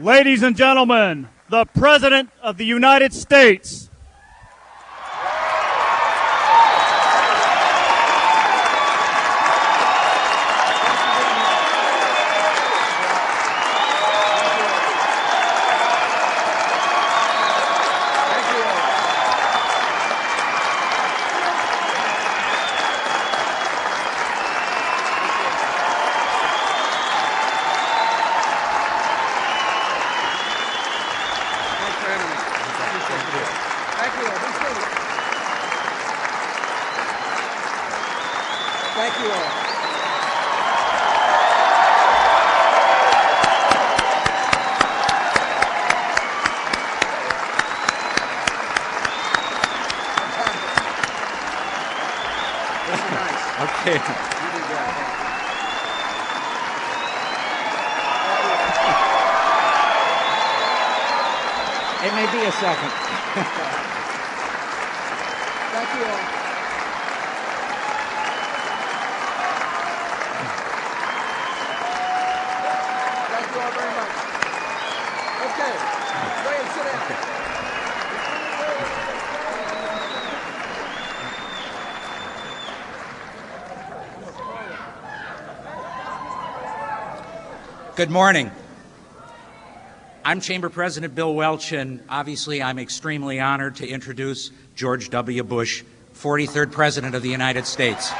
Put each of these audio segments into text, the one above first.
Ladies and gentlemen, the President of the United States. Thank you all. This is nice. Okay. You did great. It may be a second. Thank you all. Thank you all very much. Okay. Go ahead and sit down. Good morning. I'm Chamber President Bill Welch, and obviously I'm extremely honored to introduce George W. Bush, 43rd President of the United States.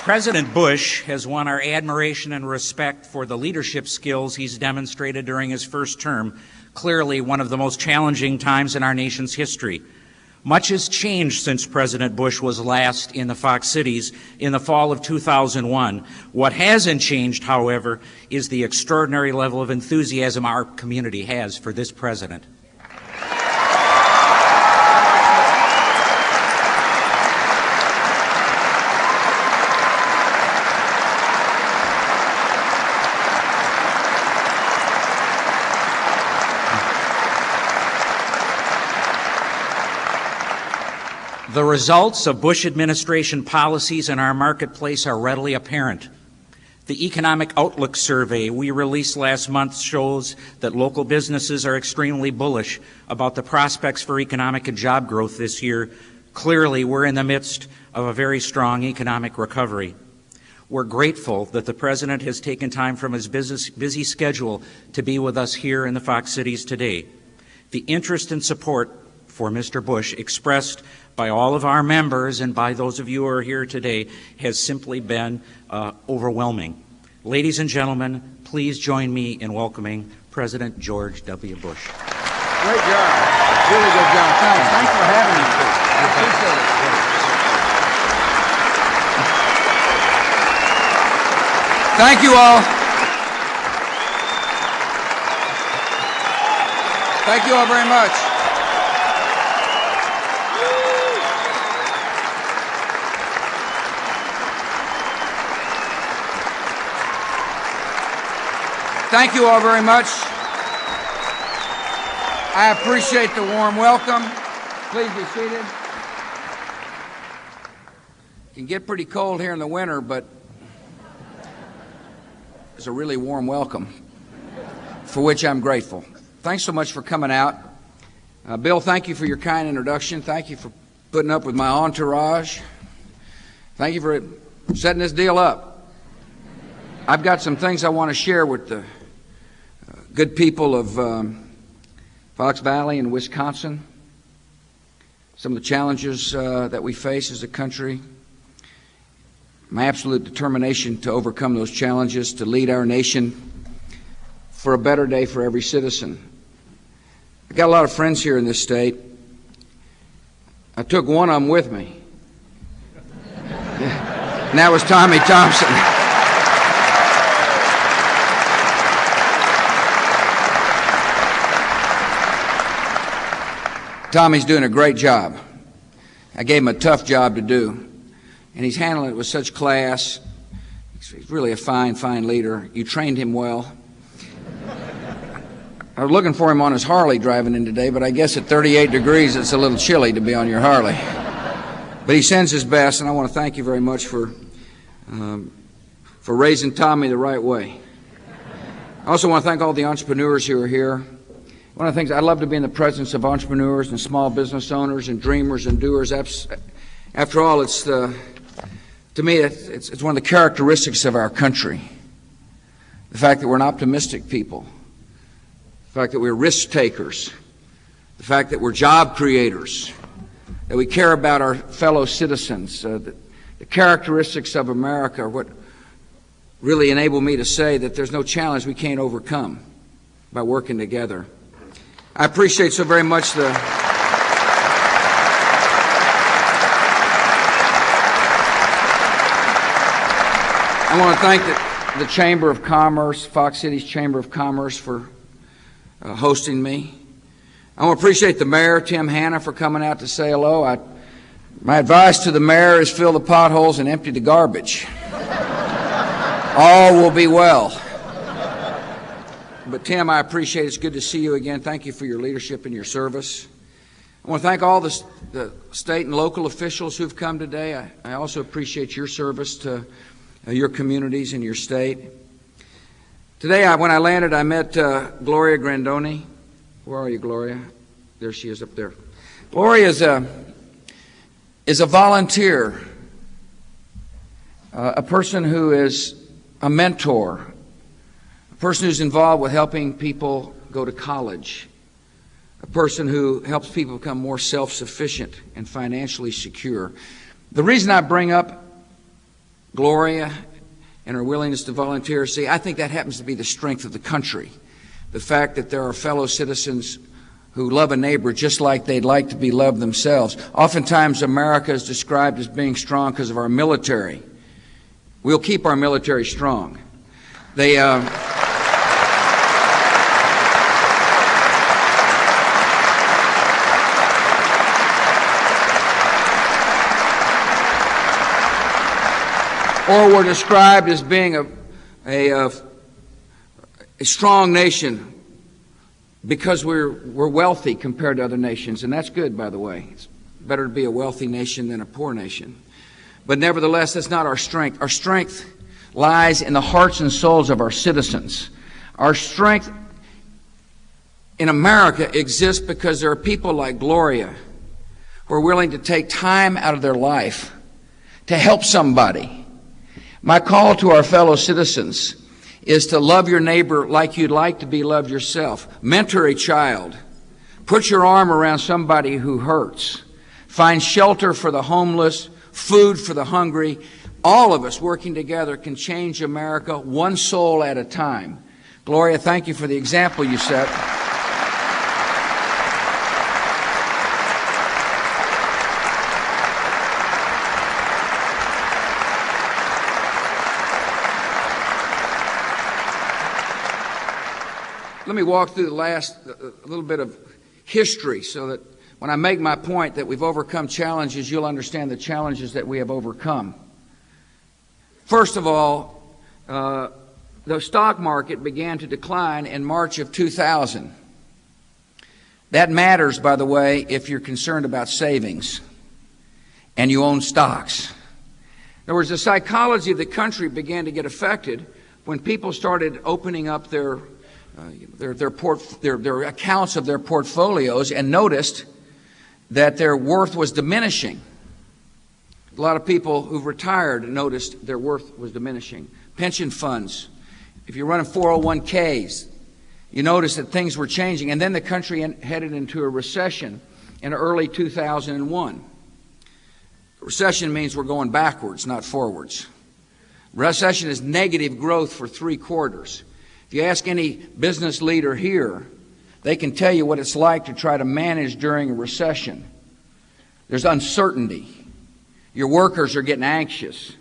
President Bush has won our admiration and respect for the leadership skills he's demonstrated during his first term, clearly one of the most challenging times in our nation's history. Much has changed since President Bush was last in the Fox Cities in the fall of 2001. What hasn't changed, however, is the extraordinary level of enthusiasm our community has for this president. The results of Bush administration policies in our marketplace are readily apparent. The Economic Outlook Survey we released last month shows that local businesses are extremely bullish about the prospects for economic and job growth this year. Clearly, we're in the midst of a very strong economic recovery. We're grateful that the President has taken time from his busy schedule to be with us here in the Fox Cities today. The interest and support for Mr. Bush expressed by all of our members and by those of you who are here today has simply been overwhelming. Ladies and gentlemen, please join me in welcoming President George W. Bush. Great job. Really good job. Thanks. Thanks for having me. I appreciate it. Thank you all. Thank you all very much. Thank you all very much. I appreciate the warm welcome. Please be seated. It can get pretty cold here in the winter, but it's a really warm welcome, for which I'm grateful. Thanks so much for coming out. Bill, thank you for your kind introduction. Thank you for putting up with my entourage. Thank you for setting this deal up. I've got some things I want to share with the good people of Fox Valley and Wisconsin, some of the challenges that we face as a country, my absolute determination to overcome those challenges, to lead our nation for a better day for every citizen. I've got a lot of friends here in this state. I took one of them with me, and that was Tommy Thompson. Tommy's doing a great job. I gave him a tough job to do, and he's handling it with such class. He's really a fine, fine leader. You trained him well. I was looking for him on his Harley driving in today, but I guess at 38 degrees it's a little chilly to be on your Harley. But he sends his best, and I want to thank you very much for raising Tommy the right way. I also want to thank all the entrepreneurs who are here. One of the things I love to be in the presence of entrepreneurs and small business owners and dreamers and doers. After all, to me, it's one of the characteristics of our country. The fact that we're an optimistic people, the fact that we're risk takers, the fact that we're job creators, that we care about our fellow citizens. The characteristics of America are what really enable me to say that there's no challenge we can't overcome by working together. I appreciate so very much I want to thank the Chamber of Commerce, Fox City's Chamber of Commerce, for hosting me. I want to appreciate the mayor, Tim Hanna, for coming out to say hello. My advice to the mayor is fill the potholes and empty the garbage. All will be well. But Tim, I appreciate it. It's good to see you again. Thank you for your leadership and your service. I want to thank all the state and local officials who've come today. I also appreciate your service to your communities and your state. Today, when I landed, I met Gloria Grandoni. Where are you, Gloria? There she is up there. Gloria is a volunteer, a person who is a mentor, a person who's involved with helping people go to college, a person who helps people become more self-sufficient and financially secure. The reason I bring up Gloria and her willingness to volunteer, see, I think that happens to be the strength of the country. The fact that there are fellow citizens who love a neighbor just like they'd like to be loved themselves. Oftentimes, America is described as being strong because of our military. We'll keep our military strong. Or we're described as being a strong nation because we're wealthy compared to other nations, and that's good, by the way. It's better to be a wealthy nation than a poor nation. But nevertheless, that's not our strength. Our strength lies in the hearts and souls of our citizens. Our strength in America exists because there are people like Gloria who are willing to take time out of their life to help somebody. My call to our fellow citizens is to love your neighbor like you'd like to be loved yourself. Mentor a child. Put your arm around somebody who hurts. Find shelter for the homeless, food for the hungry. All of us working together can change America one soul at a time. Gloria, thank you for the example you set. Let me walk through the last little bit of history so that when I make my point that we've overcome challenges, you'll understand the challenges that we have overcome. First of all, the stock market began to decline in March of 2000. That matters, by the way, if you're concerned about savings and you own stocks. In other words, the psychology of the country began to get affected when people started opening up their accounts of their portfolios and noticed that their worth was diminishing. A lot of people who've retired noticed their worth was diminishing. Pension funds, if you're running 401ks, you notice that things were changing. And then the country headed into a recession in early 2001. Recession means we're going backwards, not forwards. Recession is negative growth for 3 quarters. If you ask any business leader here, they can tell you what it's like to try to manage during a recession. There's uncertainty. Your workers are getting anxious.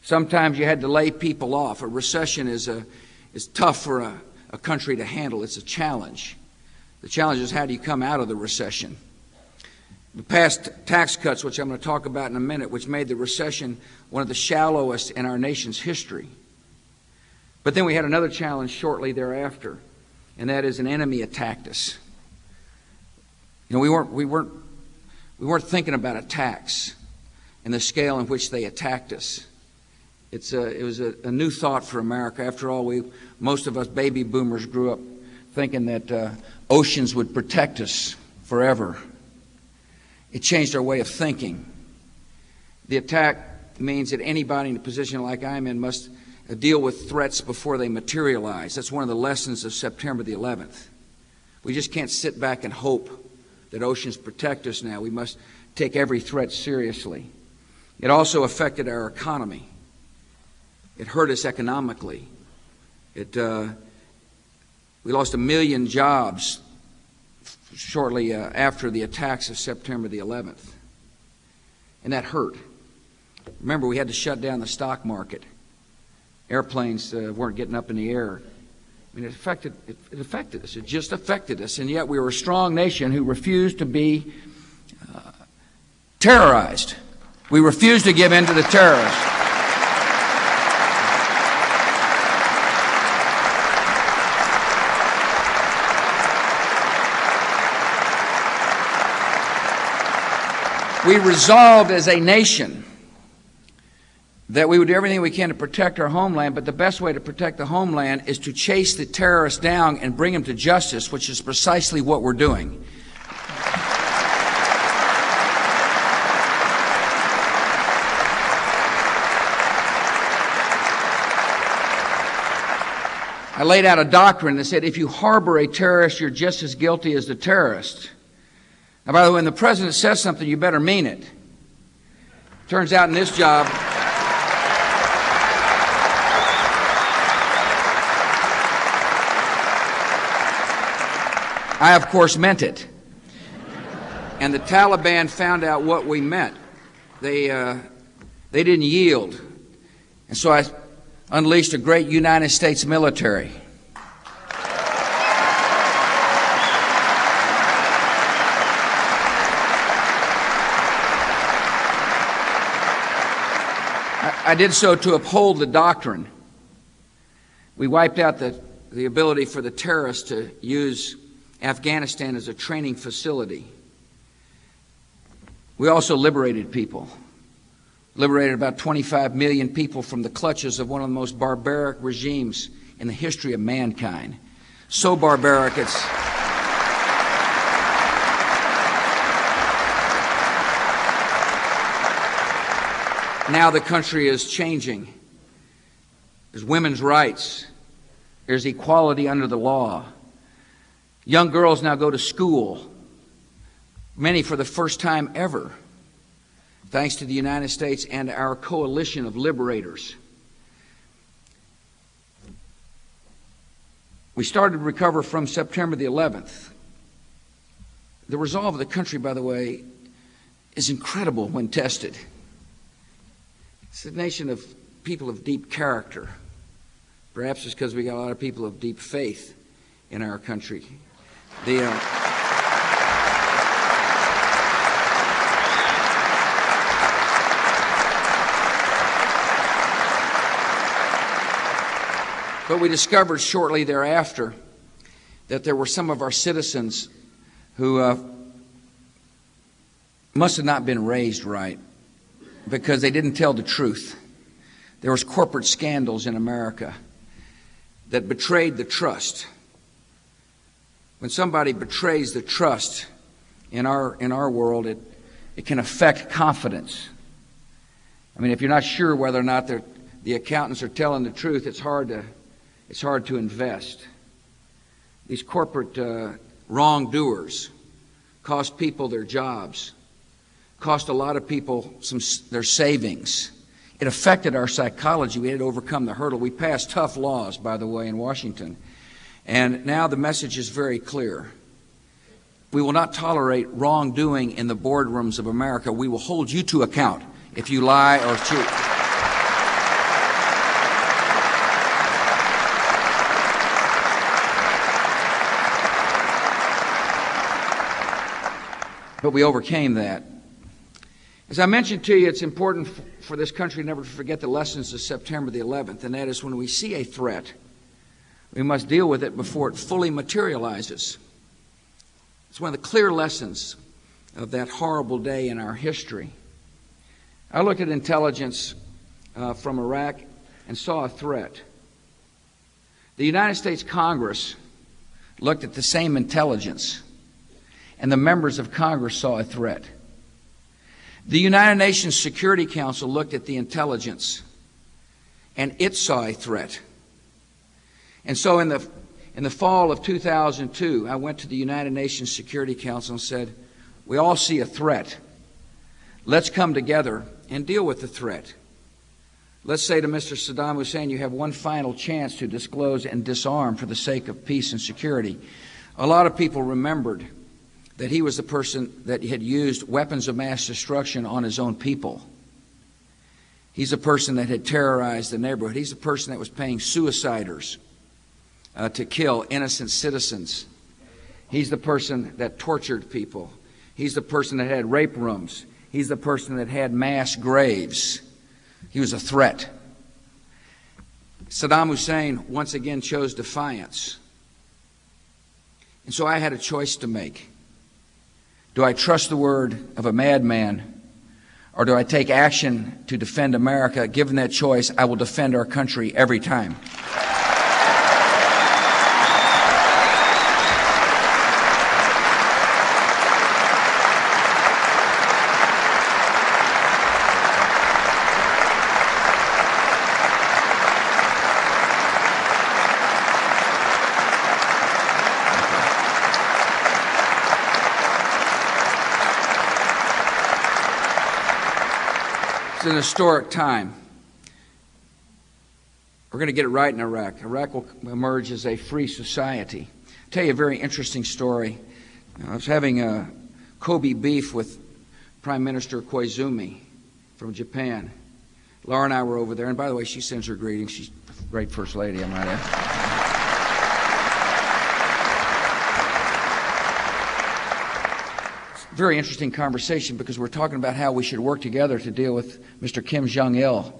Sometimes you had to lay people off. A recession is tough for a country to handle. It's a challenge. The challenge is how do you come out of the recession? The past tax cuts, which I'm going to talk about in a minute, which made the recession one of the shallowest in our nation's history. But then we had another challenge shortly thereafter. and that is an enemy attacked us. You know, we weren't thinking about attacks and the scale in which they attacked us. It was a new thought for America. After all, most of us baby boomers grew up thinking that oceans would protect us forever. It changed our way of thinking. The attack means that anybody in a position like I'm in must deal with threats before they materialize. That's one of the lessons of September the 11th. We just can't sit back and hope that oceans protect us now. We must take every threat seriously. It also affected our economy. It hurt us economically. We lost 1 million jobs shortly after the attacks of September the 11th. And that hurt. Remember, we had to shut down the stock market. Airplanes weren't getting up in the air. I mean, it affected us. It just affected us. And yet we were a strong nation who refused to be terrorized. We refused to give in to the terrorists. We resolved as a nation that we would do everything we can to protect our homeland, but the best way to protect the homeland is to chase the terrorists down and bring them to justice, which is precisely what we're doing. I laid out a doctrine that said if you harbor a terrorist, you're just as guilty as the terrorist. Now, by the way, when the president says something, you better mean it. Turns out in this job, I, of course, meant it. And the Taliban found out what we meant. They didn't yield. And so I unleashed a great United States military. I did so to uphold the doctrine. We wiped out the ability for the terrorists to use Afghanistan as a training facility. We also liberated people. Liberated about 25 million people from the clutches of one of the most barbaric regimes in the history of mankind. So barbaric it's... Now the country is changing. There's women's rights. There's equality under the law. Young girls now go to school, many for the first time ever, thanks to the United States and our coalition of liberators. We started to recover from September the 11th. The resolve of the country, by the way, is incredible when tested. It's a nation of people of deep character. Perhaps it's because we got a lot of people of deep faith in our country. But we discovered shortly thereafter that there were some of our citizens who must have not been raised right, because they didn't tell the truth. There was corporate scandals in America that betrayed the trust. When somebody betrays the trust in our world, it can affect confidence. I mean, if you're not sure whether or not the accountants are telling the truth, it's hard to invest. These corporate wrongdoers cost people their jobs, cost a lot of people their savings. It affected our psychology. We had to overcome the hurdle. We passed tough laws, by the way, in Washington. And now the message is very clear. We will not tolerate wrongdoing in the boardrooms of America. We will hold you to account if you lie or cheat. But we overcame that. As I mentioned to you, it's important for this country never to forget the lessons of September the 11th, and that is when we see a threat, We must deal with it before it fully materializes. It's one of the clear lessons of that horrible day in our history. I looked at intelligence from Iraq and saw a threat. The United States Congress looked at the same intelligence, and the members of Congress saw a threat. The United Nations Security Council looked at the intelligence, and it saw a threat. And so in the fall of 2002, I went to the United Nations Security Council and said, we all see a threat. Let's come together and deal with the threat. Let's say to Mr. Saddam Hussein, you have one final chance to disclose and disarm for the sake of peace and security. A lot of people remembered that he was the person that had used weapons of mass destruction on his own people. He's a person that had terrorized the neighborhood. He's a person that was paying suiciders to kill innocent citizens. He's the person that tortured people. He's the person that had rape rooms. He's the person that had mass graves. He was a threat. Saddam Hussein once again chose defiance. And so I had a choice to make. Do I trust the word of a madman, or do I take action to defend America? Given that choice, I will defend our country every time. It's an historic time. We're going to get it right in Iraq. Iraq will emerge as a free society. I'll tell you a very interesting story. I was having a Kobe beef with Prime Minister Koizumi from Japan. Laura and I were over there, and by the way, she sends her greetings. She's a great First Lady, I might add. Very interesting conversation because we're talking about how we should work together to deal with Mr. Kim Jong-il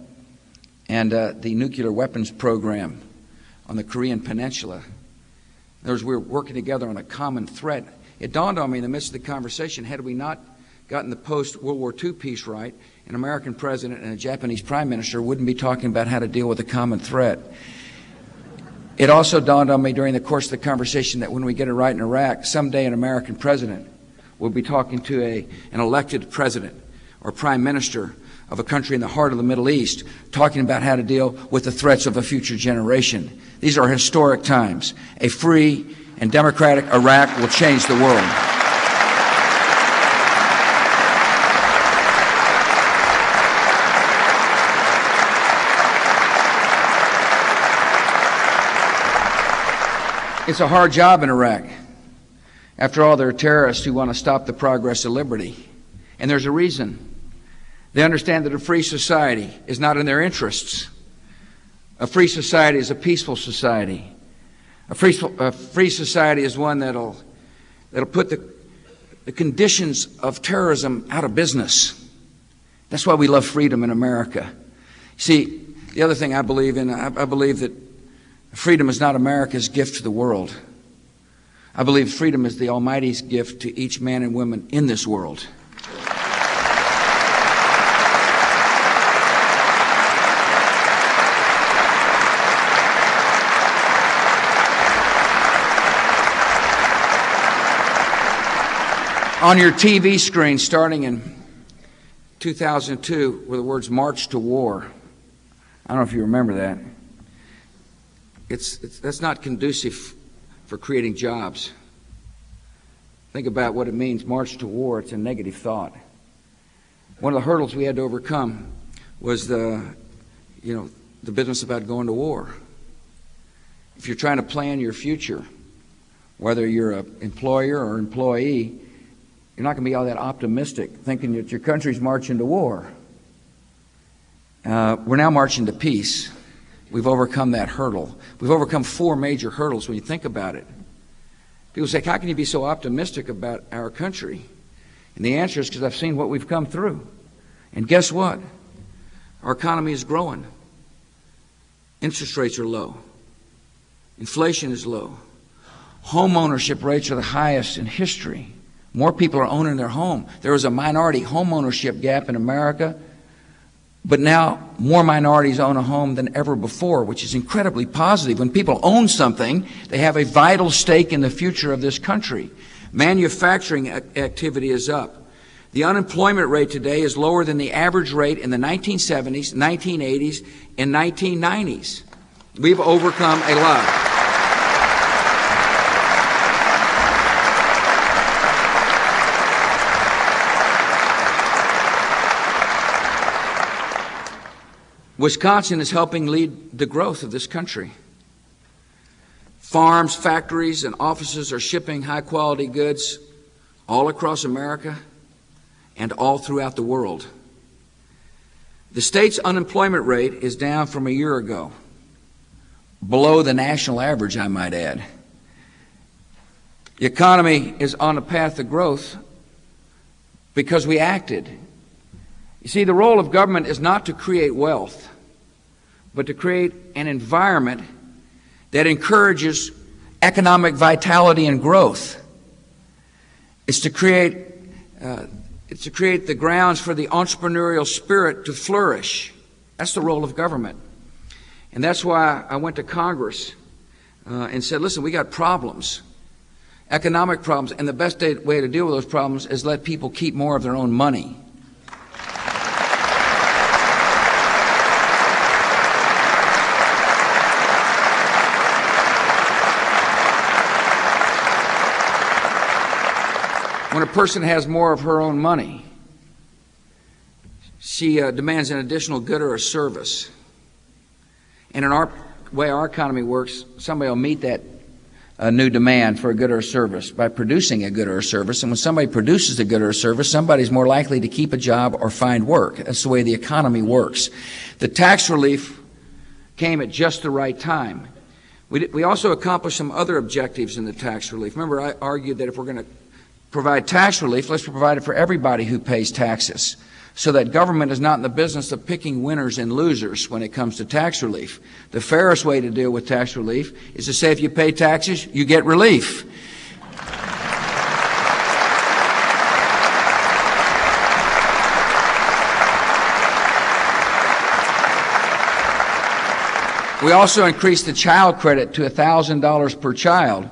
and the nuclear weapons program on the Korean Peninsula. In other words, we were working together on a common threat. It dawned on me in the midst of the conversation, had we not gotten the post-World War II peace right, an American president and a Japanese prime minister wouldn't be talking about how to deal with a common threat. It also dawned on me during the course of the conversation that when we get it right in Iraq, someday an American president will be talking to an elected president or prime minister of a country in the heart of the Middle East, talking about how to deal with the threats of a future generation. These are historic times. A free and democratic Iraq will change the world. It's a hard job in Iraq. After all, there are terrorists who want to stop the progress of liberty. And there's a reason. They understand that a free society is not in their interests. A free society is a peaceful society. A free society is one that'll put the conditions of terrorism out of business. That's why we love freedom in America. See, the other thing I believe in, I believe that freedom is not America's gift to the world. I believe freedom is the Almighty's gift to each man and woman in this world. On your TV screen, starting in 2002, were the words "March to War." I don't know if you remember that. That's not conducive for creating jobs. Think about what it means, march to war. It's a negative thought. One of the hurdles we had to overcome was the business about going to war. If you're trying to plan your future, whether you're an employer or employee, you're not going to be all that optimistic, thinking that your country's marching to war. We're now marching to peace. We've overcome that hurdle. We've overcome 4 major hurdles when you think about it. People say, how can you be so optimistic about our country? And the answer is because I've seen what we've come through. And guess what? Our economy is growing. Interest rates are low. Inflation is low. Home ownership rates are the highest in history. More people are owning their home. There was a minority home ownership gap in America, but now more minorities own a home than ever before, which is incredibly positive. When people own something, they have a vital stake in the future of this country. Manufacturing activity is up. The unemployment rate today is lower than the average rate in the 1970s, 1980s, and 1990s. We've overcome a lot. Wisconsin is helping lead the growth of this country. Farms, factories, and offices are shipping high-quality goods all across America and all throughout the world. The state's unemployment rate is down from a year ago, below the national average, I might add. The economy is on a path to growth because we acted. You see, the role of government is not to create wealth, but to create an environment that encourages economic vitality and growth. It's to create the grounds for the entrepreneurial spirit to flourish. That's the role of government. And that's why I went to Congress and said, listen, we got problems, economic problems, and the best way to deal with those problems is let people keep more of their own money. When a person has more of her own money, she demands an additional good or a service. And in our way our economy works, somebody will meet that new demand for a good or a service by producing a good or a service. And when somebody produces a good or a service, somebody's more likely to keep a job or find work. That's the way the economy works. The tax relief came at just the right time. We also accomplished some other objectives in the tax relief. Remember, I argued that if we're going to provide tax relief, let's provide it for everybody who pays taxes, so that government is not in the business of picking winners and losers when it comes to tax relief. The fairest way to deal with tax relief is to say if you pay taxes, you get relief. We also increased the child credit to $1,000 per child.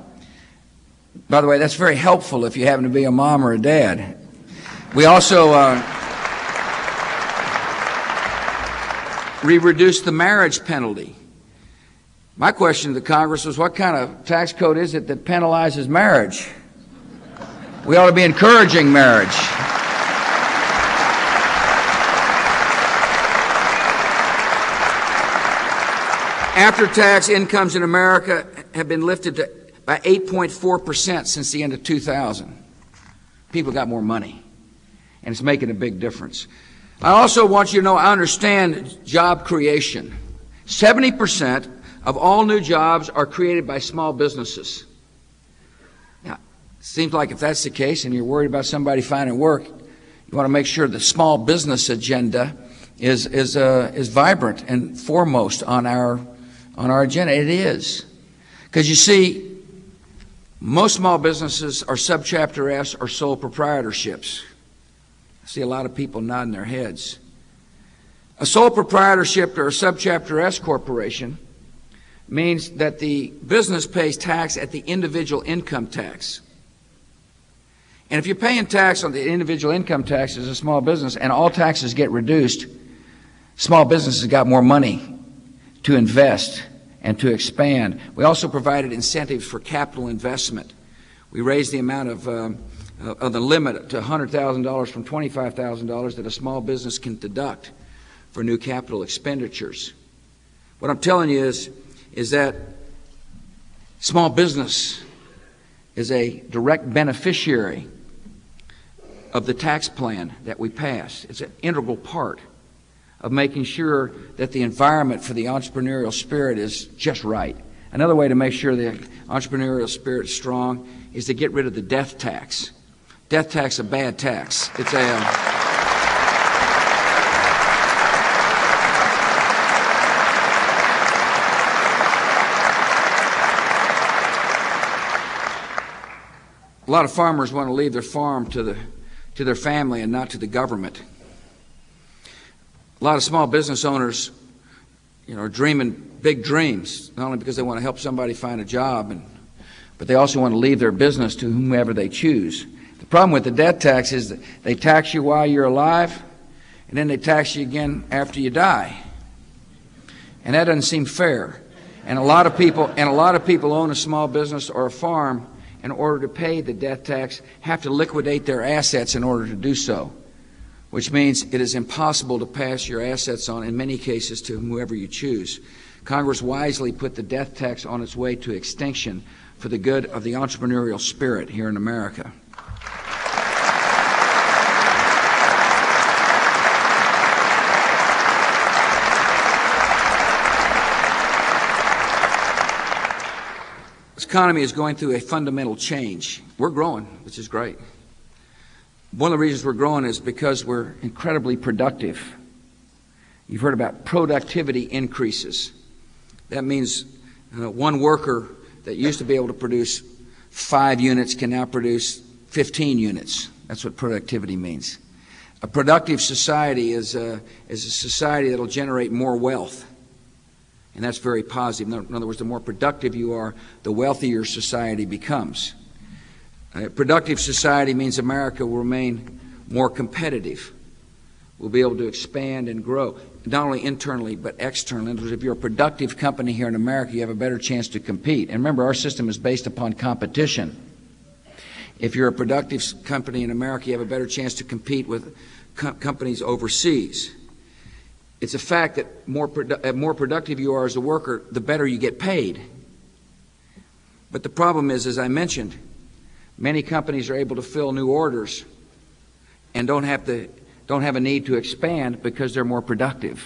By the way, that's very helpful if you happen to be a mom or a dad. We also reduced the marriage penalty. My question to the Congress was, what kind of tax code is it that penalizes marriage? We ought to be encouraging marriage. After-tax incomes in America have been lifted by 8.4% since the end of 2000. People got more money, and it's making a big difference. I also want you to know I understand job creation. 70% of all new jobs are created by small businesses. Now, it seems like if that's the case and you're worried about somebody finding work, you want to make sure the small business agenda is vibrant and foremost on our agenda. It is. Because you see, most small businesses are subchapter S or sole proprietorships. I see a lot of people nodding their heads. A sole proprietorship or a subchapter S corporation means that the business pays tax at the individual income tax. And if you're paying tax on the individual income tax as a small business and all taxes get reduced, small businesses got more money to invest and to expand. We also provided incentives for capital investment. We raised the amount of the limit to $100,000 from $25,000 that a small business can deduct for new capital expenditures. What I'm telling you is that small business is a direct beneficiary of the tax plan that we passed. It's an integral part of making sure that the environment for the entrepreneurial spirit is just right. Another way to make sure the entrepreneurial spirit is strong is to get rid of the death tax. Death tax is a bad tax. It's A lot of farmers want to leave their farm to their family and not to the government. A lot of small business owners, are dreaming big dreams, not only because they want to help somebody find a job, but they also want to leave their business to whomever they choose. The problem with the death tax is that they tax you while you're alive, and then they tax you again after you die. And that doesn't seem fair. And a lot of people own a small business or a farm. In order to pay the death tax, have to liquidate their assets in order to do so, which means it is impossible to pass your assets on, in many cases, to whoever you choose. Congress wisely put the death tax on its way to extinction for the good of the entrepreneurial spirit here in America. This economy is going through a fundamental change. We're growing, which is great. One of the reasons we're growing is because we're incredibly productive. You've heard about productivity increases. That means one worker that used to be able to produce 5 units can now produce 15 units. That's what productivity means. A productive society is a society that will generate more wealth. And that's very positive. In other words, the more productive you are, the wealthier society becomes. A productive society means America will remain more competitive. We'll be able to expand and grow, not only internally but externally. In other words, if you're a productive company here in America, you have a better chance to compete. And remember, our system is based upon competition. If you're a productive company in America, you have a better chance to compete with companies overseas. It's a fact that more productive you are as a worker, the better you get paid. But the problem is, as I mentioned, many companies are able to fill new orders and don't have a need to expand because they're more productive.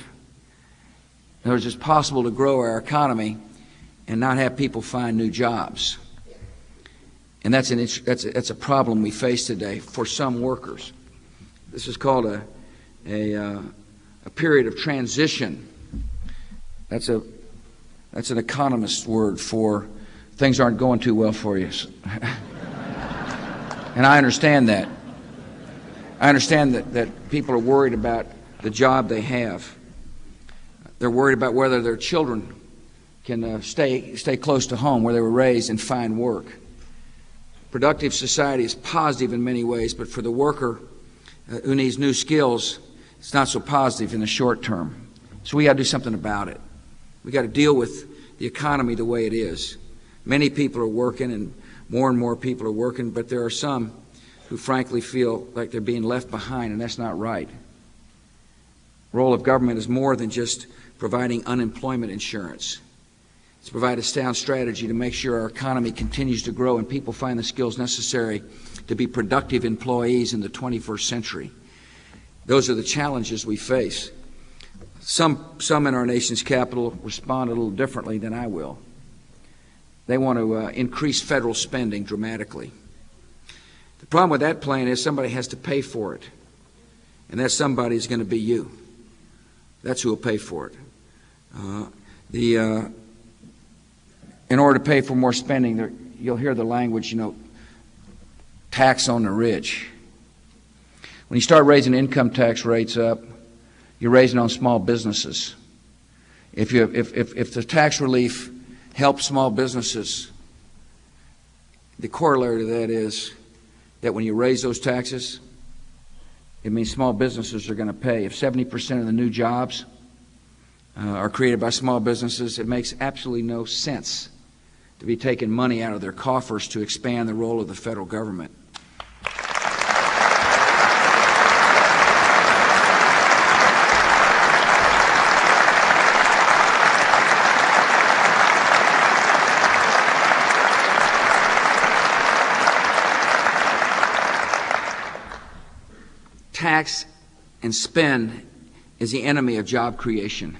In other words, it's possible to grow our economy and not have people find new jobs. And that's a problem we face today for some workers. This is called a period of transition. That's an economist's word for things aren't going too well for you. And I understand that. I understand that people are worried about the job they have. They're worried about whether their children can stay close to home where they were raised and find work. Productive society is positive in many ways, but for the worker who needs new skills, it's not so positive in the short term. So we got to do something about it. We got to deal with the economy the way it is. Many people are working and more people are working, but there are some who frankly feel like they're being left behind, and that's not right. The role of government is more than just providing unemployment insurance. It's to provide a sound strategy to make sure our economy continues to grow and people find the skills necessary to be productive employees in the 21st century. Those are the challenges we face. Some in our nation's capital respond a little differently than I will. They want to increase federal spending dramatically. The problem with that plan is somebody has to pay for it, and that somebody is going to be you. That's who will pay for it. In order to pay for more spending, you'll hear the language, tax on the rich. When you start raising income tax rates up, you're raising on small businesses. If the tax relief helps small businesses, the corollary to that is that when you raise those taxes, it means small businesses are going to pay. If 70% of the new jobs are created by small businesses, it makes absolutely no sense to be taking money out of their coffers to expand the role of the federal government. Tax and spend is the enemy of job creation.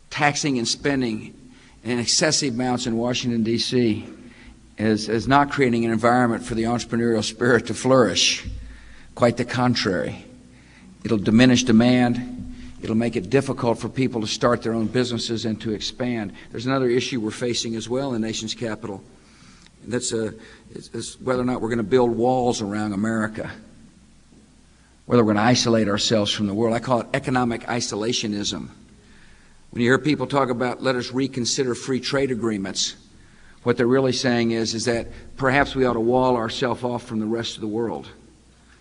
Taxing and spending in excessive amounts in Washington, D.C. is not creating an environment for the entrepreneurial spirit to flourish. Quite the contrary. It'll diminish demand. It'll make it difficult for people to start their own businesses and to expand. There's another issue we're facing as well in the nation's capital, It's whether or not we're going to build walls around America, whether we're going to isolate ourselves from the world. I call it economic isolationism. When you hear people talk about, let us reconsider free trade agreements, what they're really saying is that perhaps we ought to wall ourselves off from the rest of the world.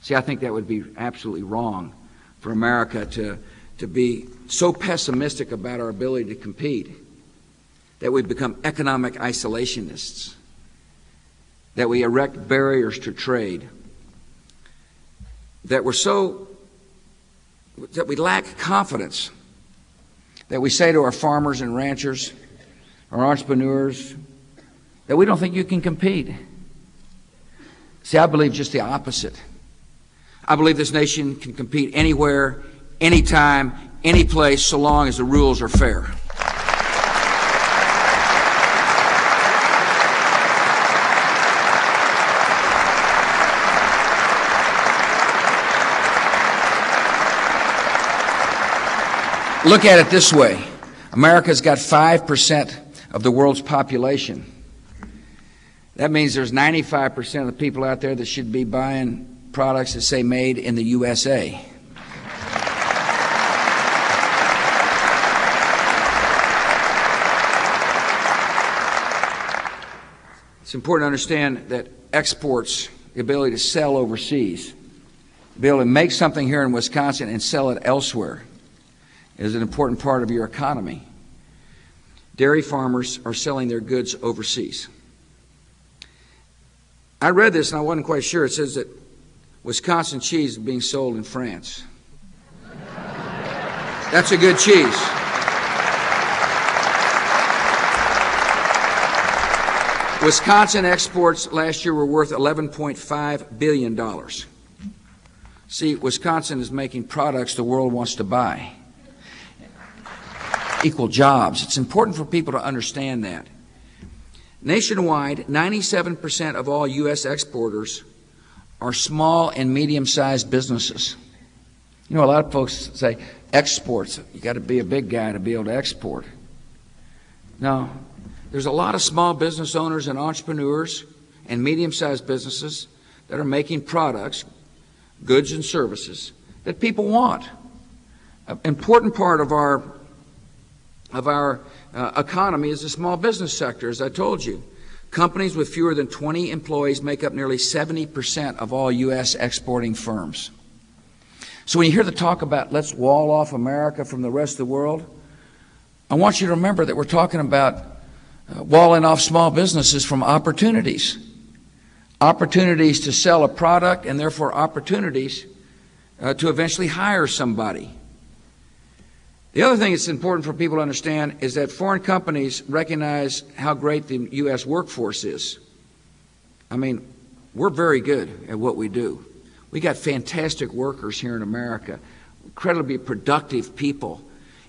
See, I think that would be absolutely wrong for America to be so pessimistic about our ability to compete that we become economic isolationists, that we erect barriers to trade, that we lack confidence, that we say to our farmers and ranchers, our entrepreneurs, that we don't think you can compete. See, I believe just the opposite. I believe this nation can compete anywhere, anytime, any place, so long as the rules are fair. Look at it this way. America's got 5% of the world's population. That means there's 95% of the people out there that should be buying products that say made in the USA. It's important to understand that exports, the ability to sell overseas, the ability to make something here in Wisconsin and sell it elsewhere, is an important part of your economy. Dairy farmers are selling their goods overseas. I read this and I wasn't quite sure. It says that Wisconsin cheese is being sold in France. That's a good cheese. Wisconsin exports last year were worth $11.5 billion. See, Wisconsin is making products the world wants to buy. Equal jobs. It's important for people to understand that. Nationwide, 97% of all U.S. exporters are small and medium-sized businesses. You know, a lot of folks say, exports, you got to be a big guy to be able to export. No, there's a lot of small business owners and entrepreneurs and medium-sized businesses that are making products, goods and services that people want. An important part of our economy is the small business sector, as I told you. Companies with fewer than 20 employees make up nearly 70% of all U.S. exporting firms. So when you hear the talk about let's wall off America from the rest of the world, I want you to remember that we're talking about walling off small businesses from opportunities. Opportunities to sell a product and therefore opportunities to eventually hire somebody. The other thing that's important for people to understand is that foreign companies recognize how great the U.S. workforce is. I mean, we're very good at what we do. We got fantastic workers here in America, incredibly productive people.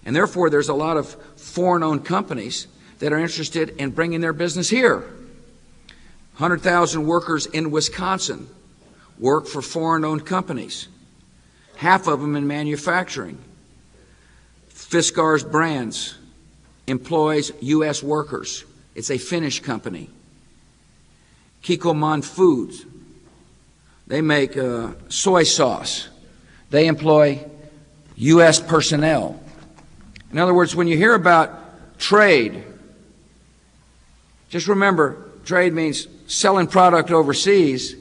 And therefore, there's a lot of foreign-owned companies that are interested in bringing their business here. 100,000 workers in Wisconsin work for foreign-owned companies, half of them in manufacturing. Fiskars Brands employs U.S. workers. It's a Finnish company. Kikkoman Foods, they make soy sauce. They employ U.S. personnel. In other words, when you hear about trade, just remember, trade means selling product overseas,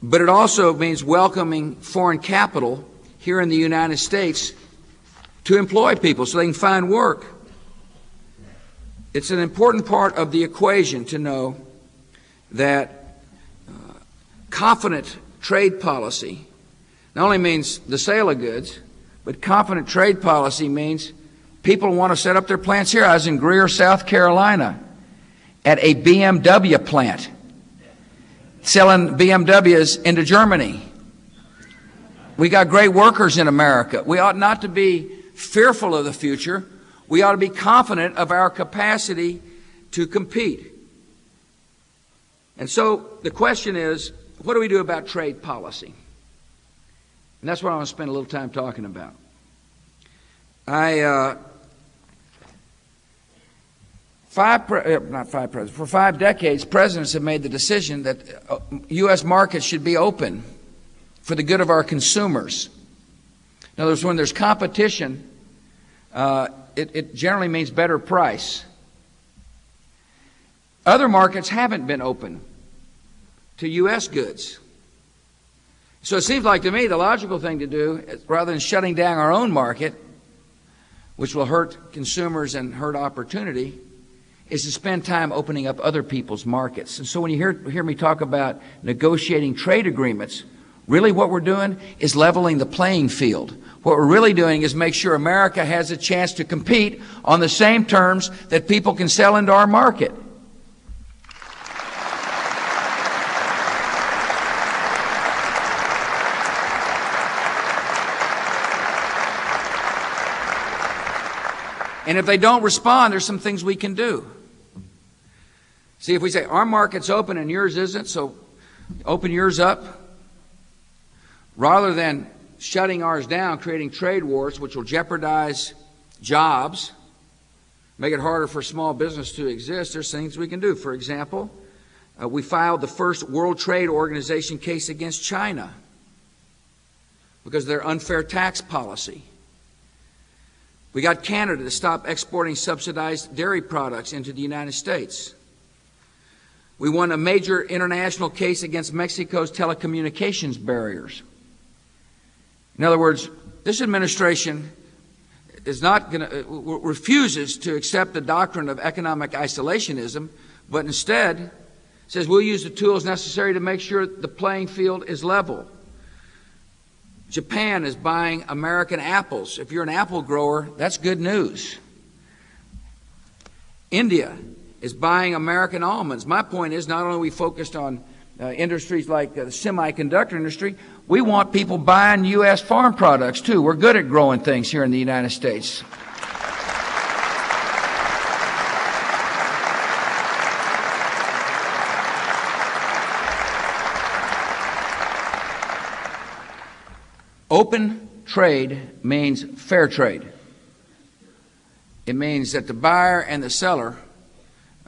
but it also means welcoming foreign capital here in the United States to employ people so they can find work. It's an important part of the equation to know that confident trade policy not only means the sale of goods, but confident trade policy means people want to set up their plants here. I was in Greer, South Carolina, at a BMW plant, selling BMWs into Germany. We got great workers in America. We ought not to be fearful of the future. We ought to be confident of our capacity to compete. And so the question is, what do we do about trade policy? And that's what I want to spend a little time talking about. For 5 decades, presidents have made the decision that U.S. markets should be open for the good of our consumers. In other words, when there's competition, it generally means better price. Other markets haven't been open to U.S. goods. So it seems like to me the logical thing to do, rather than shutting down our own market, which will hurt consumers and hurt opportunity, is to spend time opening up other people's markets. And so when you hear me talk about negotiating trade agreements, really what we're doing is leveling the playing field. What we're really doing is make sure America has a chance to compete on the same terms that people can sell into our market. And if they don't respond, there's some things we can do. See, if we say our market's open and yours isn't, so open yours up, rather than shutting ours down, creating trade wars, which will jeopardize jobs, make it harder for small business to exist, there's things we can do. For example, we filed the first World Trade Organization case against China because of their unfair tax policy. We got Canada to stop exporting subsidized dairy products into the United States. We won a major international case against Mexico's telecommunications barriers. In other words, this administration is not going to refuses to accept the doctrine of economic isolationism, but instead says we'll use the tools necessary to make sure the playing field is level. Japan is buying American apples. If you're an apple grower, that's good news. India is buying American almonds. My point is not only are we focused on industries like the semiconductor industry, we want people buying U.S. farm products too. We're good at growing things here in the United States. Open trade means fair trade. It means that the buyer and the seller,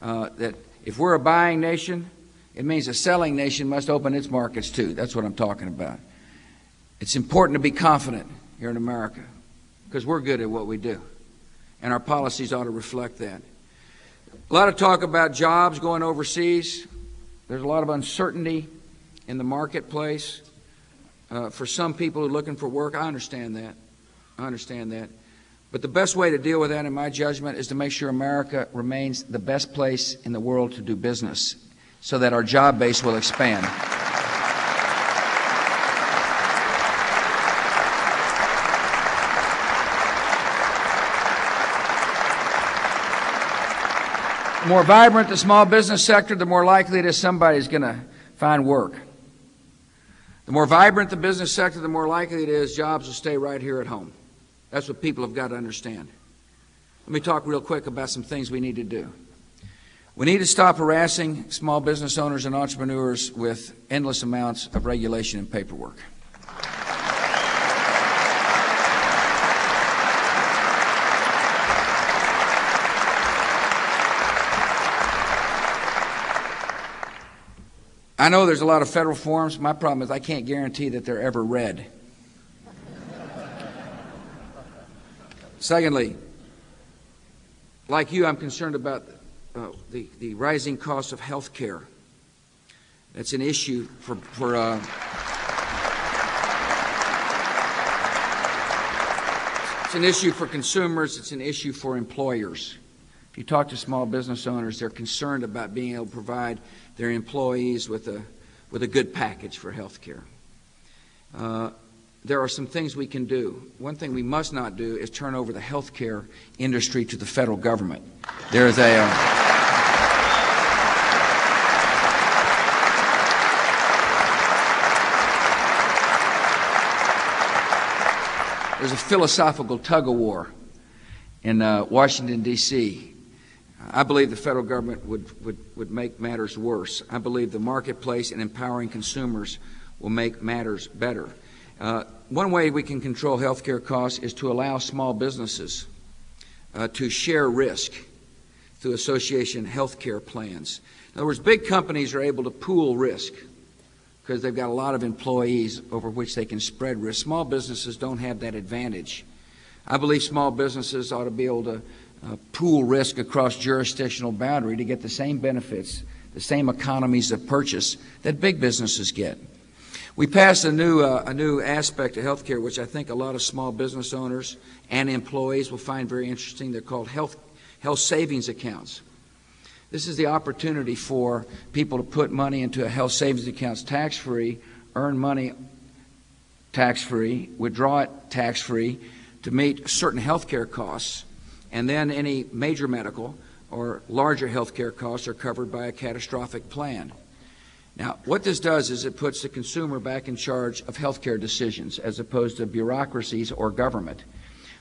that if we're a buying nation, it means a selling nation must open its markets too. That's what I'm talking about. It's important to be confident here in America because we're good at what we do, and our policies ought to reflect that. A lot of talk about jobs going overseas. There's a lot of uncertainty in the marketplace. For some people who are looking for work, I understand that. But the best way to deal with that, in my judgment, is to make sure America remains the best place in the world to do business so that our job base will expand. The more vibrant the small business sector, the more likely it is somebody's going to find work. The more vibrant the business sector, the more likely it is jobs will stay right here at home. That's what people have got to understand. Let me talk real quick about some things we need to do. We need to stop harassing small business owners and entrepreneurs with endless amounts of regulation and paperwork. I know there's a lot of federal forms. My problem is I can't guarantee that they're ever read. Secondly, like you, I'm concerned about the rising cost of health care. That's an issue it's an issue for consumers. It's an issue for employers. If you talk to small business owners, they're concerned about being able to provide their employees with a good package for health care. There are some things we can do. One thing we must not do is turn over the health care industry to the federal government. There's a philosophical tug-of-war in Washington, D.C. I believe the federal government would make matters worse. I believe the marketplace and empowering consumers will make matters better. One way we can control health care costs is to allow small businesses to share risk through association healthcare plans. In other words, big companies are able to pool risk because they've got a lot of employees over which they can spread risk. Small businesses don't have that advantage. I believe small businesses ought to be able to pool risk across jurisdictional boundary to get the same benefits, the same economies of purchase that big businesses get. We passed a new aspect of healthcare, which I think a lot of small business owners and employees will find very interesting. They're called health savings accounts. This is the opportunity for people to put money into a health savings account tax-free, earn money tax-free, withdraw it tax-free to meet certain health care costs, and then any major medical or larger health care costs are covered by a catastrophic plan. Now, what this does is it puts the consumer back in charge of health care decisions as opposed to bureaucracies or government.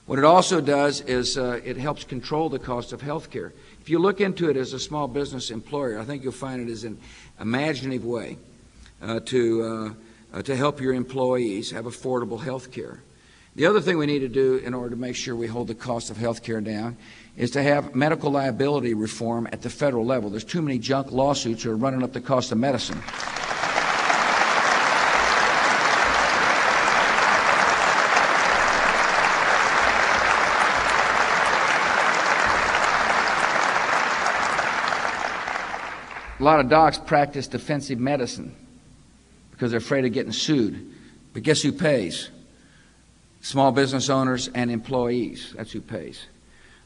What it also does is it helps control the cost of health care. If you look into it as a small business employer, I think you'll find it is an imaginative way to help your employees have affordable health care. The other thing we need to do in order to make sure we hold the cost of health care down is to have medical liability reform at the federal level. There's too many junk lawsuits that are running up the cost of medicine. A lot of docs practice defensive medicine because they're afraid of getting sued. But guess who pays? Small business owners and employees. That's who pays.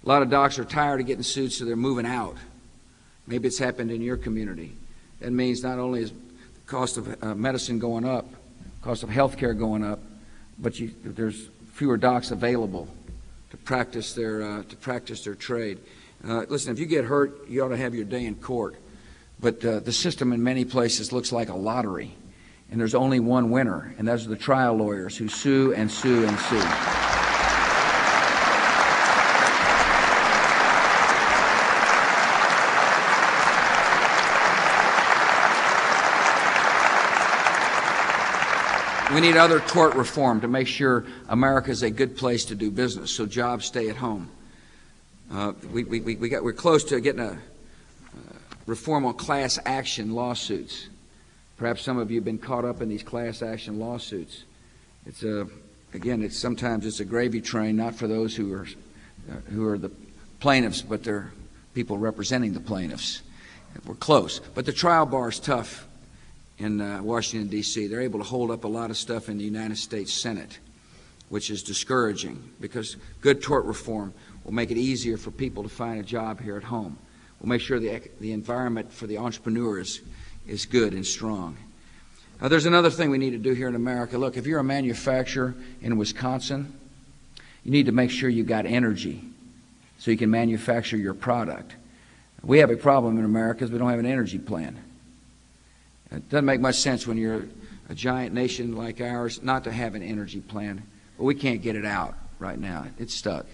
A lot of docs are tired of getting sued, so they're moving out. Maybe it's happened in your community. That means not only is the cost of medicine going up, cost of health care going up, but there's fewer docs available to practice their trade. Listen, if you get hurt, you ought to have your day in court. But the system in many places looks like a lottery, and there's only one winner, and those are the trial lawyers who sue and sue and sue. We need other tort reform to make sure America is a good place to do business, so jobs stay at home. We're close to getting a reform on class action lawsuits. Perhaps some of you have been caught up in these class action lawsuits. Sometimes it's a gravy train, not for those who are the plaintiffs, but they're people representing the plaintiffs. We're close, but the trial bar is tough in Washington, D.C. They're able to hold up a lot of stuff in the United States Senate, which is discouraging because good tort reform will make it easier for people to find a job here at home. We'll make sure the environment for the entrepreneurs is good and strong. There's another thing we need to do here in America. Look, if you're a manufacturer in Wisconsin, you need to make sure you've got energy so you can manufacture your product. We have a problem in America because we don't have an energy plan. It doesn't make much sense when you're a giant nation like ours not to have an energy plan, but we can't get it out right now. It's stuck.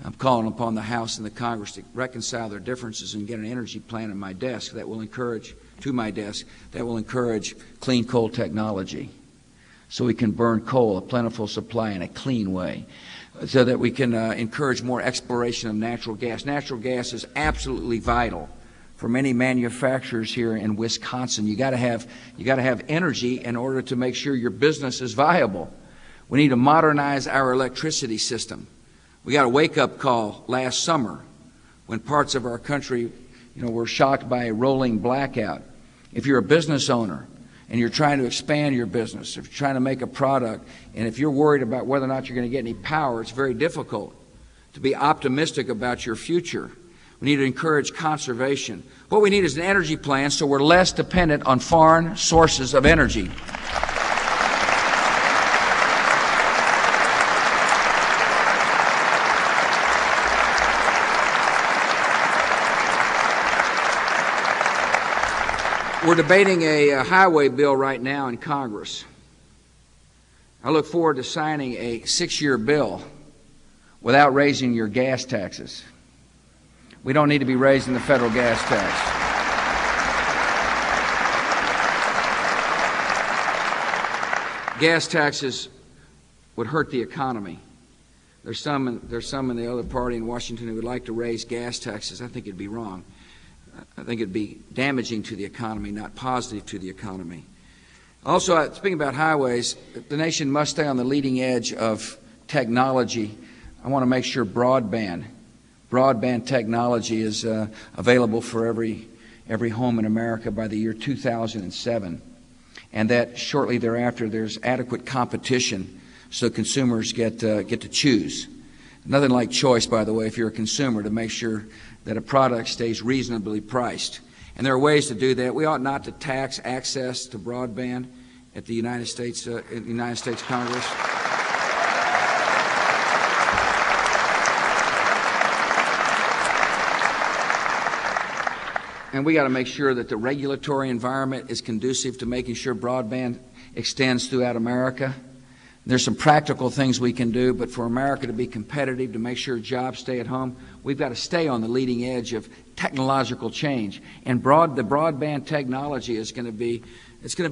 I'm calling upon the House and the Congress to reconcile their differences and get an energy plan on my desk that will encourage clean coal technology so we can burn coal, a plentiful supply, in a clean way, so that we can encourage more exploration of natural gas. Natural gas is absolutely vital for many manufacturers here in Wisconsin. You got to have energy in order to make sure your business is viable. We need to modernize our electricity system. We got a wake-up call last summer when parts of our country, were shocked by a rolling blackout. If you're a business owner and you're trying to expand your business, if you're trying to make a product, and if you're worried about whether or not you're going to get any power, it's very difficult to be optimistic about your future. We need to encourage conservation. What we need is an energy plan so we're less dependent on foreign sources of energy. We're debating a highway bill right now in Congress. I look forward to signing a 6-year bill without raising your gas taxes. We don't need to be raising the federal gas tax. Gas taxes would hurt the economy. There's some in the other party in Washington who would like to raise gas taxes. I think it'd be wrong. I think it'd be damaging to the economy, not positive to the economy. Also, speaking about highways, the nation must stay on the leading edge of technology. I want to make sure broadband technology is available for every home in America by the year 2007, and that shortly thereafter there's adequate competition so consumers get to choose. Nothing like choice, by the way, if you're a consumer, to make sure that a product stays reasonably priced. And there are ways to do that. We ought not to tax access to broadband at the United States Congress. And we got to make sure that the regulatory environment is conducive to making sure broadband extends throughout America. There's some practical things we can do, but for America to be competitive, to make sure jobs stay at home, we've got to stay on the leading edge of technological change. And the broadband technology is going to be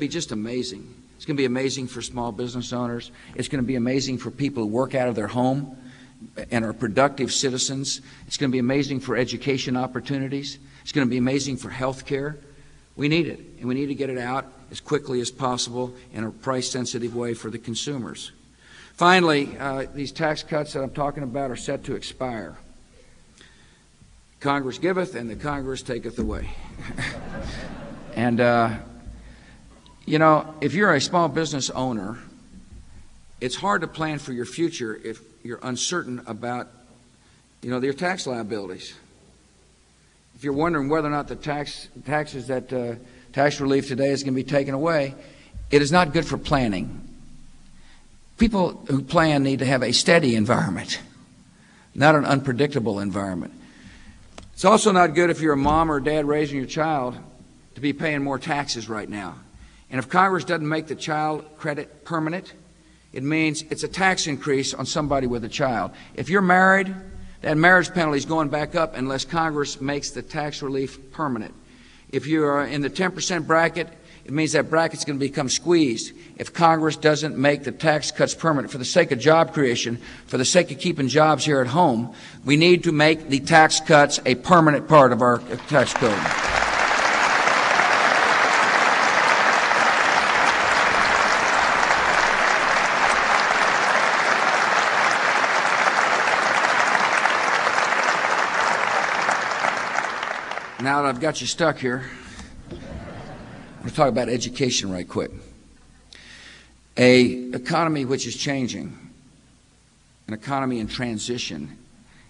just amazing. It's going to be amazing for small business owners. It's going to be amazing for people who work out of their home and are productive citizens. It's going to be amazing for education opportunities. It's going to be amazing for health care. We need it, and we need to get it out as quickly as possible in a price-sensitive way for the consumers. Finally, these tax cuts that I'm talking about are set to expire. Congress giveth, and the Congress taketh away. And, if you're a small business owner, it's hard to plan for your future if you're uncertain about, your tax liabilities. If you're wondering whether or not the taxes that tax relief today is going to be taken away, it is not good for planning. People who plan need to have a steady environment, not an unpredictable environment. It's also not good if you're a mom or a dad raising your child to be paying more taxes right now. And if Congress doesn't make the child credit permanent, it means it's a tax increase on somebody with a child. If you're married, that marriage penalty is going back up unless Congress makes the tax relief permanent. If you are in the 10% bracket, it means that bracket's going to become squeezed if Congress doesn't make the tax cuts permanent. For the sake of job creation, for the sake of keeping jobs here at home, we need to make the tax cuts a permanent part of our tax code. Now that I've got you stuck here, I'm going to talk about education right quick. An economy which is changing, an economy in transition,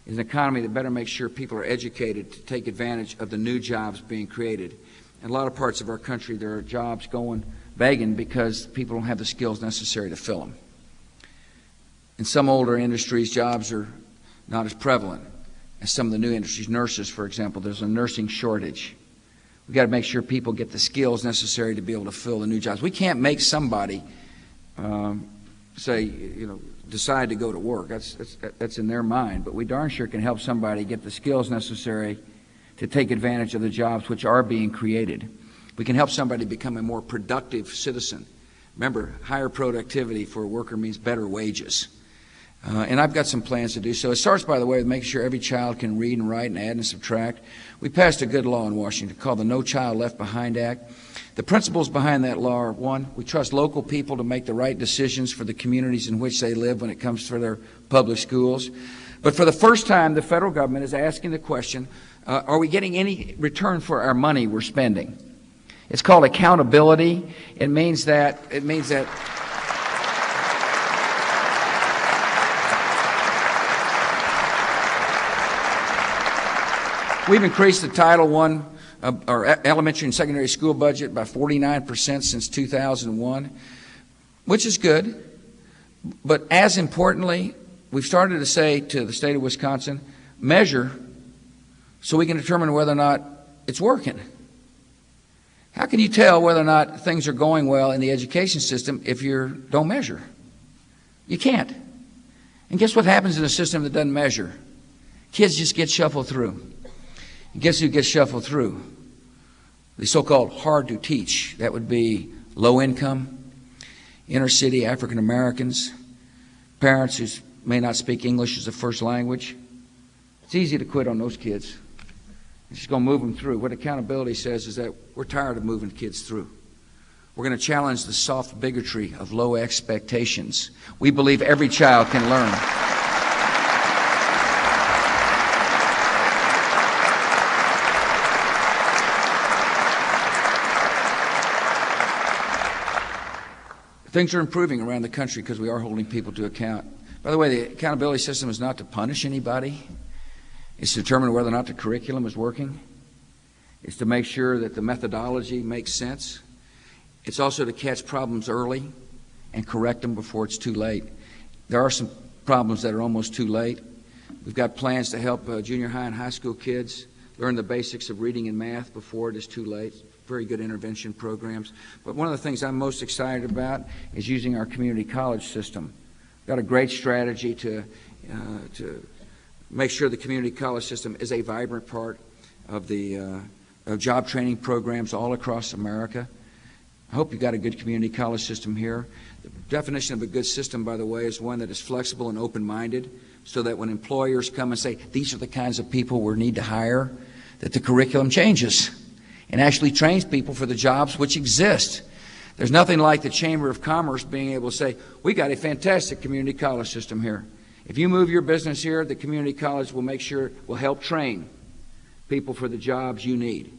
is an economy that better make sure people are educated to take advantage of the new jobs being created. In a lot of parts of our country, there are jobs going begging because people don't have the skills necessary to fill them. In some older industries, jobs are not as prevalent as some of the new industries. Nurses, for example, there's a nursing shortage. We've got to make sure people get the skills necessary to be able to fill the new jobs. We can't make somebody decide to go to work. That's in their mind. But we darn sure can help somebody get the skills necessary to take advantage of the jobs which are being created. We can help somebody become a more productive citizen. Remember, higher productivity for a worker means better wages. And I've got some plans to do so. It starts, by the way, with making sure every child can read and write and add and subtract. We passed a good law in Washington called the No Child Left Behind Act. The principles behind that law are, one, we trust local people to make the right decisions for the communities in which they live when it comes to their public schools. But for the first time, the federal government is asking the question, are we getting any return for our money we're spending? It's called accountability. It means that we've increased the Title I, our elementary and secondary school budget by 49% since 2001, which is good. But as importantly, we've started to say to the state of Wisconsin, measure so we can determine whether or not it's working. How can you tell whether or not things are going well in the education system if you don't measure? You can't. And guess what happens in a system that doesn't measure? Kids just get shuffled through. And guess who gets shuffled through? The so-called hard to teach. That would be low income, inner city African Americans, parents whose may not speak English as a first language. It's easy to quit on those kids. It's just going to move them through. What accountability says is that we're tired of moving kids through. We're going to challenge the soft bigotry of low expectations. We believe every child can learn. Things are improving around the country because we are holding people to account. By the way, the accountability system is not to punish anybody. It's to determine whether or not the curriculum is working. It's to make sure that the methodology makes sense. It's also to catch problems early and correct them before it's too late. There are some problems that are almost too late. We've got plans to help junior high and high school kids learn the basics of reading and math before it is too late. Very good intervention programs. But one of the things I'm most excited about is using our community college system. We've got a great strategy to make sure the community college system is a vibrant part of the job training programs all across America. I hope you've got a good community college system here. The definition of a good system, by the way, is one that is flexible and open-minded, so that when employers come and say, these are the kinds of people we need to hire, that the curriculum changes and actually trains people for the jobs which exist. There's nothing like the Chamber of Commerce being able to say, we got a fantastic community college system here. If you move your business here, the community college will make sure, will help train people for the jobs you need.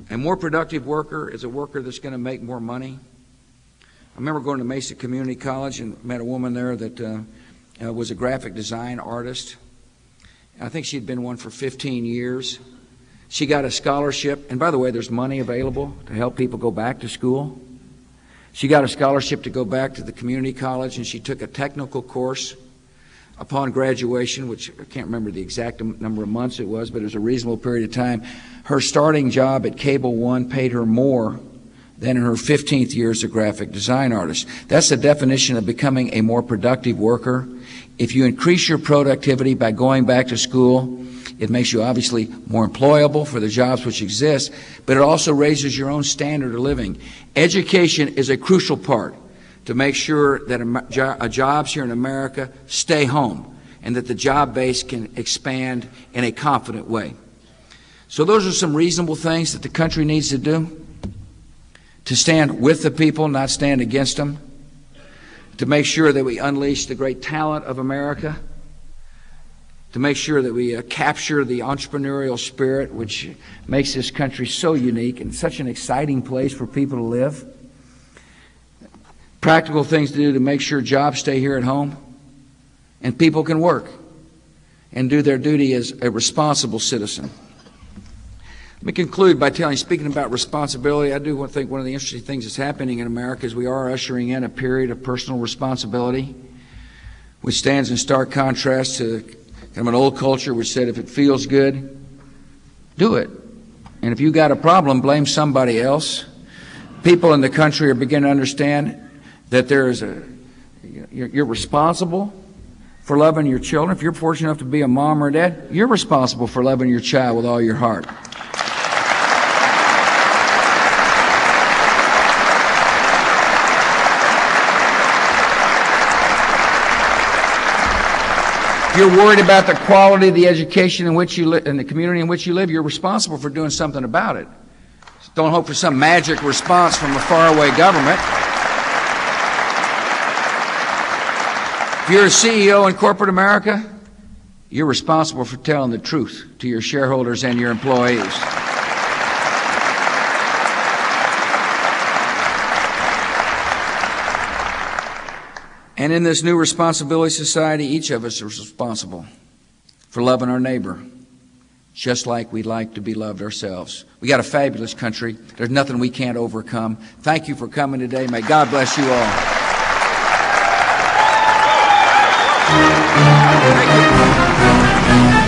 A more productive worker is a worker that's going to make more money. I remember going to Mesa Community College and met a woman there that was a graphic design artist. I think she'd been one for 15 years. She got a scholarship, and by the way, there's money available to help people go back to school. She got a scholarship to go back to the community college, and she took a technical course upon graduation, which I can't remember the exact number of months it was, but it was a reasonable period of time. Her starting job at Cable One paid her more than in her 15th year as a graphic design artist. That's the definition of becoming a more productive worker. If you increase your productivity by going back to school, it makes you obviously more employable for the jobs which exist, but it also raises your own standard of living. Education is a crucial part to make sure that jobs here in America stay home and that the job base can expand in a confident way. So those are some reasonable things that the country needs to do: to stand with the people, not stand against them; to make sure that we unleash the great talent of America; to make sure that we capture the entrepreneurial spirit which makes this country so unique and such an exciting place for people to live; practical things to do to make sure jobs stay here at home and people can work and do their duty as a responsible citizen. Let me conclude by speaking about responsibility. I do think one of the interesting things that's happening in America is we are ushering in a period of personal responsibility, which stands in stark contrast to kind of an old culture which said if it feels good, do it. And if you got a problem, blame somebody else. People in the country are beginning to understand that you're responsible for loving your children. If you're fortunate enough to be a mom or a dad, you're responsible for loving your child with all your heart. If you're worried about the quality of the education in which you live, in the community in which you live, you're responsible for doing something about it. Don't hope for some magic response from a faraway government. If you're a CEO in corporate America, you're responsible for telling the truth to your shareholders and your employees. And in this new responsibility society, each of us is responsible for loving our neighbor, just like we'd like to be loved ourselves. We got a fabulous country. There's nothing we can't overcome. Thank you for coming today. May God bless you all. Thank you.